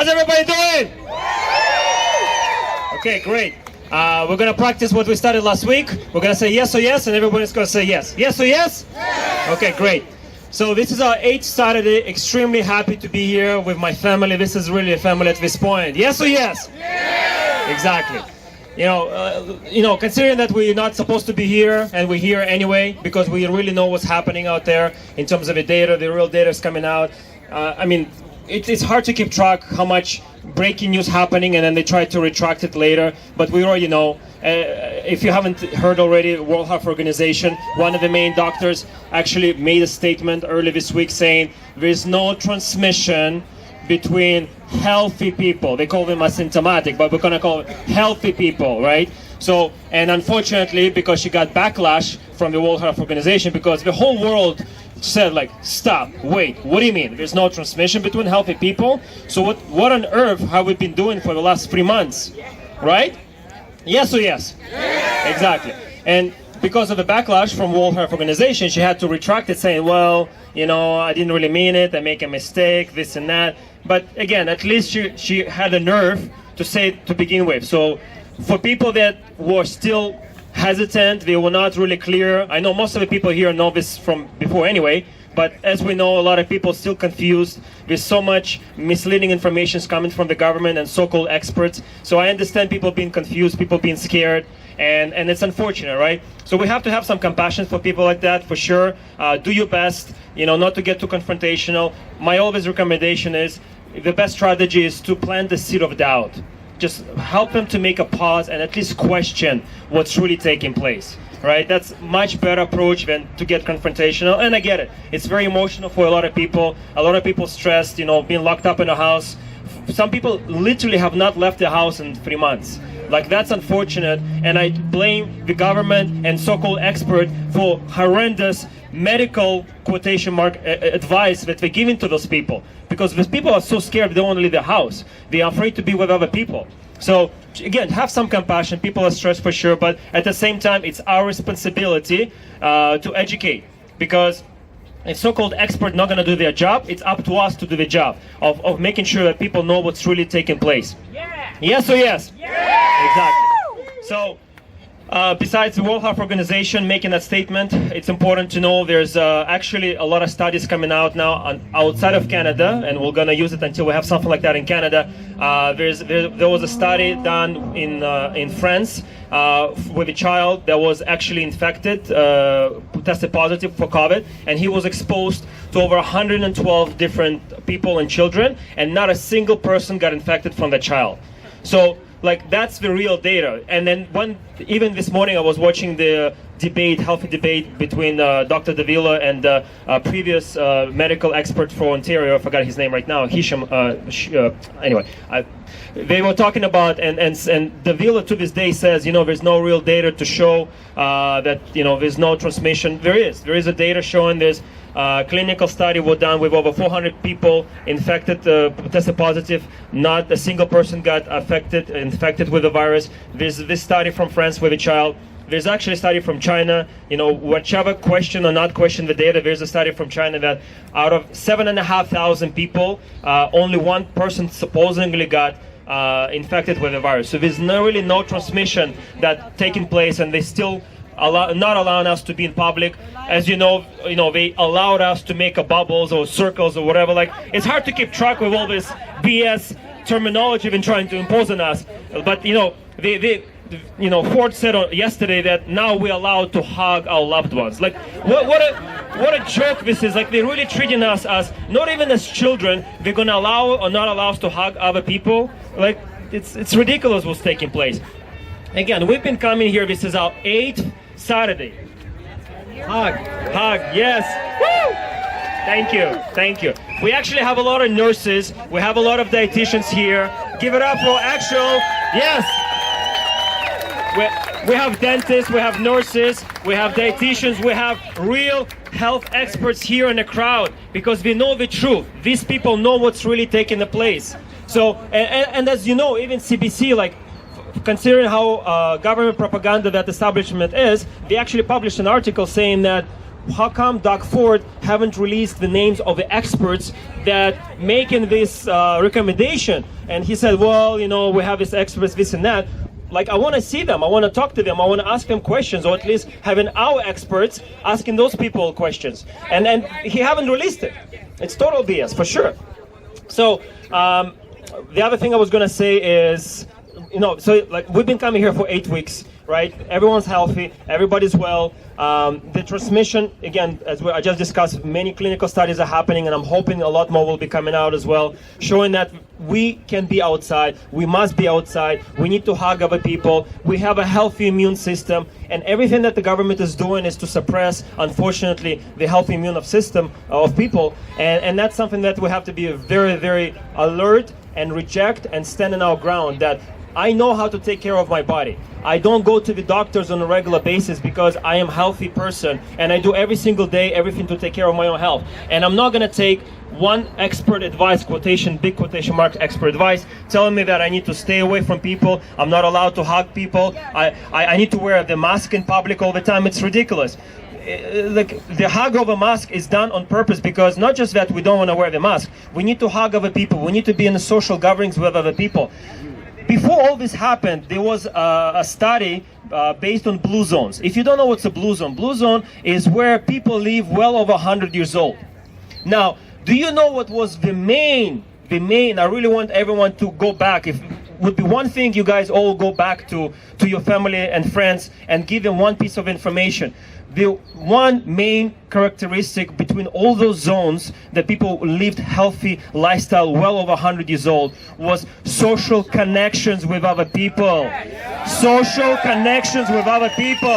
How's everybody doing? Okay, great. We're going to practice what we started last week. We're going to say yes or yes, and everybody's going to say yes. Yes or yes? Yes. Okay, great. So this is our 8th Saturday. Extremely happy to be here with my family. This is really a family at this point. Yes or yes? Yes. Exactly. Considering that we're not supposed to be here, and we're here anyway, because we really know what's happening out there in terms of the data, the real data is coming out. It's hard to keep track how much breaking news happening, and then they try to retract it later. But we already know. If you haven't heard already, World Health Organization, one of the main doctors actually made a statement early this week saying there is no transmission between healthy people. They call them asymptomatic, but we're going to call it healthy people, right? So, and unfortunately, because she got backlash from the World Health Organization, because the whole world said, like, stop, wait, what do you mean? There's no transmission between healthy people? So what on earth have we been doing for the last 3 months, right? Yes or yes? Yes. Exactly. And because of the backlash from World Health Organization, she had to retract it, saying, well, I didn't really mean it, I make a mistake, this and that. But again, at least she had the nerve to say it to begin with. So for people that were still hesitant, they were not really clear. I know most of the people here know this from before anyway, but as we know, a lot of people are still confused. There's so much misleading information coming from the government and so-called experts. So I understand people being confused, people being scared, and it's unfortunate, right? So we have to have some compassion for people like that, for sure. Do your best, not to get too confrontational. My always recommendation is, the best strategy is to plant the seed of doubt. Just help them to make a pause and at least question what's really taking place, right? That's much better approach than to get confrontational. And I get it. It's very emotional for a lot of people. A lot of people stressed, being locked up in a house. Some people literally have not left the house in 3 months. Like, that's unfortunate, and I blame the government and so-called expert for horrendous medical quotation mark advice that they're giving to those people, because those people are so scared they don't want to leave their house. They are afraid to be with other people. So again, have some compassion. People are stressed for sure, but at the same time, it's our responsibility to educate, because if so-called expert not going to do their job, it's up to us to do the job of making sure that people know what's really taking place. Yeah. Yes or yes? Yeah. Exactly. So besides the World Health Organization making that statement, it's important to know there's actually a lot of studies coming out now outside of Canada, and we're going to use it until we have something like that in Canada. There was a study done in France with a child that was actually infected, tested positive for COVID, and he was exposed to over 112 different people and children, and not a single person got infected from the child. So, that's the real data. And then even this morning I was watching the healthy debate between Dr. Davila and the previous medical expert for Ontario. I forgot his name right now, Hisham. Anyway, they were talking about, and Davila to this day says, there's no real data to show that, there's no transmission. There is a data showing there's clinical study was done with over 400 people infected, tested positive. Not a single person got infected with the virus. There's this study from France with a child. There's actually a study from China. Whichever question or not question the data, there's a study from China that out of 7,500 people, only one person supposedly got infected with the virus. So there's really no transmission that taking place, and they still not allowing us to be in public. As you know, they allowed us to make a bubbles or circles or whatever. It's hard to keep track with all this BS terminology been trying to impose on us. But Ford said yesterday that now we're allowed to hug our loved ones. What a joke this is. They're really treating us as not even as children. They're gonna allow or not allow us to hug other people. It's ridiculous what's taking place. Again, we've been coming here. This is our 8th Saturday. Hug, yes. Woo! Thank you. We actually have a lot of nurses. We have a lot of dietitians here. Give it up for actual, yes. We have dentists, we have nurses, we have dietitians, we have real health experts here in the crowd, because we know the truth. These people know what's really taking the place. So, and as you know, even CBC, considering how government propaganda that establishment is, they actually published an article saying that how come Doug Ford haven't released the names of the experts that making this recommendation? And he said, well, you know, we have these experts, this and that. Like, I want to see them, I want to talk to them, I want to ask them questions, or at least having our experts asking those people questions. And he haven't released it. It's total BS, for sure. So, the other thing I was going to say is, you know, so like we've been coming here for 8 weeks, right? Everyone's healthy, everybody's well. The transmission, again, as I just discussed, many clinical studies are happening, and I'm hoping a lot more will be coming out as well, showing that we can be outside, we must be outside, we need to hug other people, we have a healthy immune system, and everything that the government is doing is to suppress, unfortunately, the healthy immune system of people, and that's something that we have to be very, very alert and reject and stand in our ground, that I know how to take care of my body. I don't go to the doctors on a regular basis because I am a healthy person, and I do every single day everything to take care of my own health. And I'm not going to take one expert advice, quotation, big quotation mark, expert advice, telling me that I need to stay away from people, I'm not allowed to hug people, I need to wear the mask in public all the time. It's ridiculous. Like, the hug of a mask is done on purpose, because not just that we don't want to wear the mask, we need to hug other people, we need to be in the social gatherings with other people. Before all this happened, there was a study based on blue zones. If you don't know what's a blue zone is where people live well over 100 years old. Now, do you know what was the main, I really want everyone to go back, if would be one thing you guys all go back to your family and friends and give them one piece of information. The one main characteristic between all those zones that people lived healthy lifestyle well over 100 years old was social connections with other people. Social connections with other people.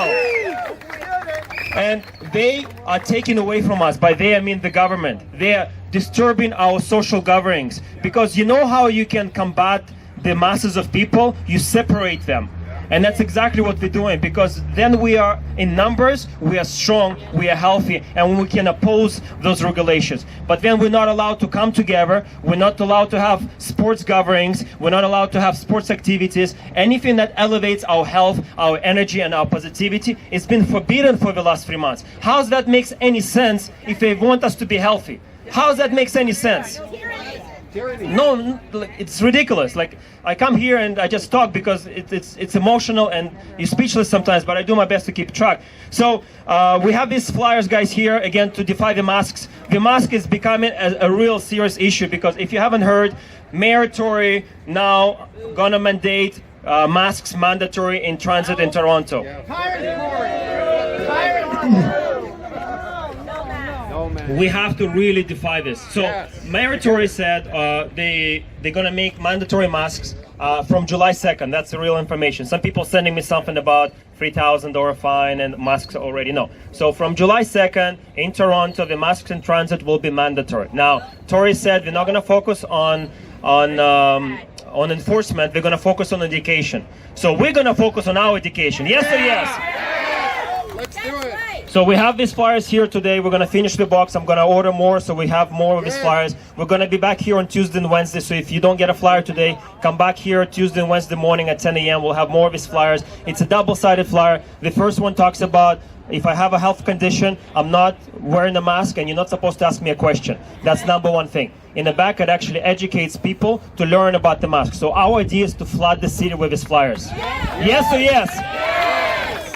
And they are taken away from us. By they, I mean the government. They are disturbing our social gatherings. Because you know how you can combat the masses of people? You separate them. And that's exactly what we're doing, because then we are in numbers, we are strong, we are healthy, and we can oppose those regulations. But then we're not allowed to come together, we're not allowed to have sports gatherings, we're not allowed to have sports activities, anything that elevates our health, our energy, and our positivity. It's been forbidden for the last 3 months. How does that make any sense if they want us to be healthy? How does that make any sense? No, it's ridiculous. Like, I come here and I just talk because it's emotional and you're speechless sometimes, but I do my best to keep track. So we have these flyers, guys, here again to defy the masks. The mask is becoming a real serious issue, because if you haven't heard, Mayor Tory now gonna mandate masks mandatory in transit in Toronto. We have to really defy this. So Mayor Tory said they're gonna make mandatory masks from July 2nd. That's the real information. Some people sending me something about $3,000 fine and masks already. No. So from July 2nd in Toronto, the masks in transit will be mandatory. Now, Tory said they're not gonna focus on enforcement. They're gonna focus on education. So we're gonna focus on our education. Yes or yes? Let's do it. So we have these flyers here today. We're going to finish the box. I'm going to order more, so we have more of these flyers. We're going to be back here on Tuesday and Wednesday. So if you don't get a flyer today, come back here Tuesday and Wednesday morning at 10 a.m. We'll have more of these flyers. It's a double-sided flyer. The first one talks about, if I have a health condition, I'm not wearing a mask, and you're not supposed to ask me a question. That's number one thing. In the back, it actually educates people to learn about the mask. So our idea is to flood the city with these flyers. Yes or yes?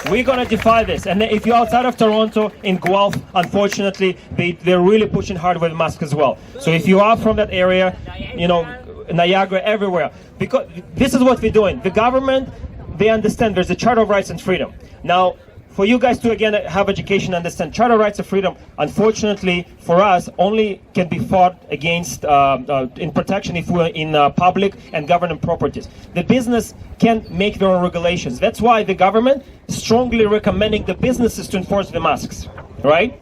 We're going to defy this. And if you're outside of Toronto, in Guelph, unfortunately, they're really pushing hard with masks as well. So if you are from that area, you know, Niagara, everywhere, because this is what we're doing. The government, they understand there's a Charter of Rights and Freedom. Now, for you guys to again have education, understand Charter of Rights and Freedom, unfortunately for us, only can be fought against in protection if we're in public and government properties. The business can make their own regulations. That's why the government strongly recommending the businesses to enforce the masks, right?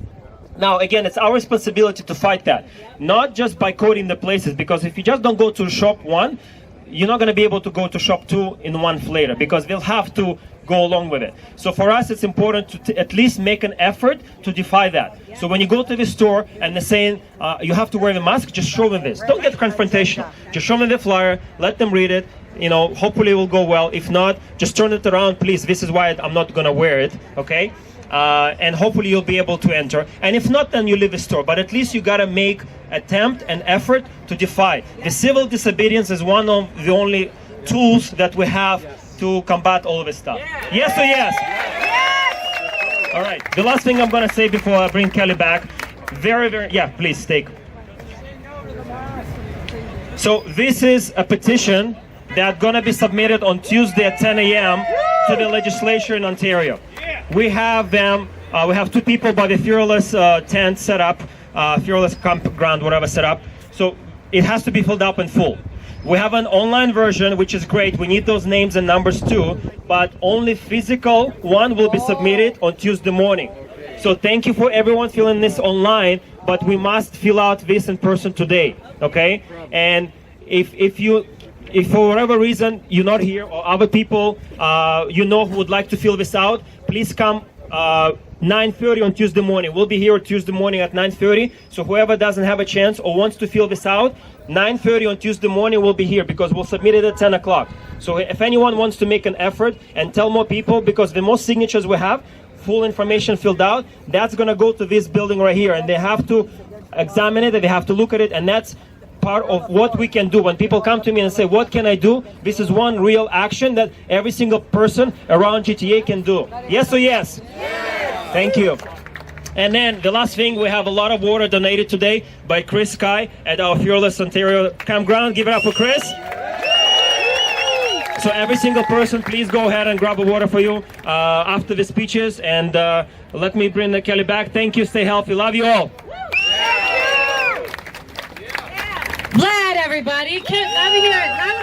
Now, again, it's our responsibility to fight that, not just by coding the places, because if you just don't go to shop 1, you're not going to be able to go to shop 2 in 1 month later, because they'll have to go along with it. So for us, it's important to at least make an effort to defy that. So when you go to the store and they're saying you have to wear the mask, just show them this. Don't get confrontational. Just show them the flyer, let them read it. You know, hopefully it will go well. If not, just turn it around, please. This is why I'm not going to wear it, okay? and hopefully you'll be able to enter. And if not, then you leave the store. But at least you gotta make attempt and effort to defy. The civil disobedience is one of the only tools that we have to combat all of this stuff. Yes or yes? All right. The last thing I'm gonna say before I bring Kelly back, yeah, please take. So this is a petition that's gonna be submitted on Tuesday at 10 a.m. to the legislature in Ontario. We have them. We have 2 people by the Fearless tent set up, Fearless campground, whatever set up. So it has to be filled up in full. We have an online version, which is great. We need those names and numbers too, but only physical one will be submitted on Tuesday morning. So thank you for everyone filling this online, but we must fill out this in person today, okay? And if for whatever reason you're not here, or other people who would like to fill this out, please come 9:30 on Tuesday morning. We'll be here Tuesday morning at 9:30. So whoever doesn't have a chance or wants to fill this out, 9:30 on Tuesday morning we'll be here, because we'll submit it at 10 o'clock. So if anyone wants to make an effort and tell more people, because the most signatures we have, full information filled out, that's going to go to this building right here, and they have to examine it, and they have to look at it, and that's part of what we can do. When people come to me and say, what can I do? This is one real action that every single person around GTA can do. Yes or yes? Yes. Thank you. And then the last thing, we have a lot of water donated today by Chris Sky at our Fearless Ontario campground. Give it up for Chris. So every single person, please go ahead and grab a water for you after the speeches. And let me bring the Kelly back. Thank you. Stay healthy. Love you all. Vlad, everybody. Let me hear it.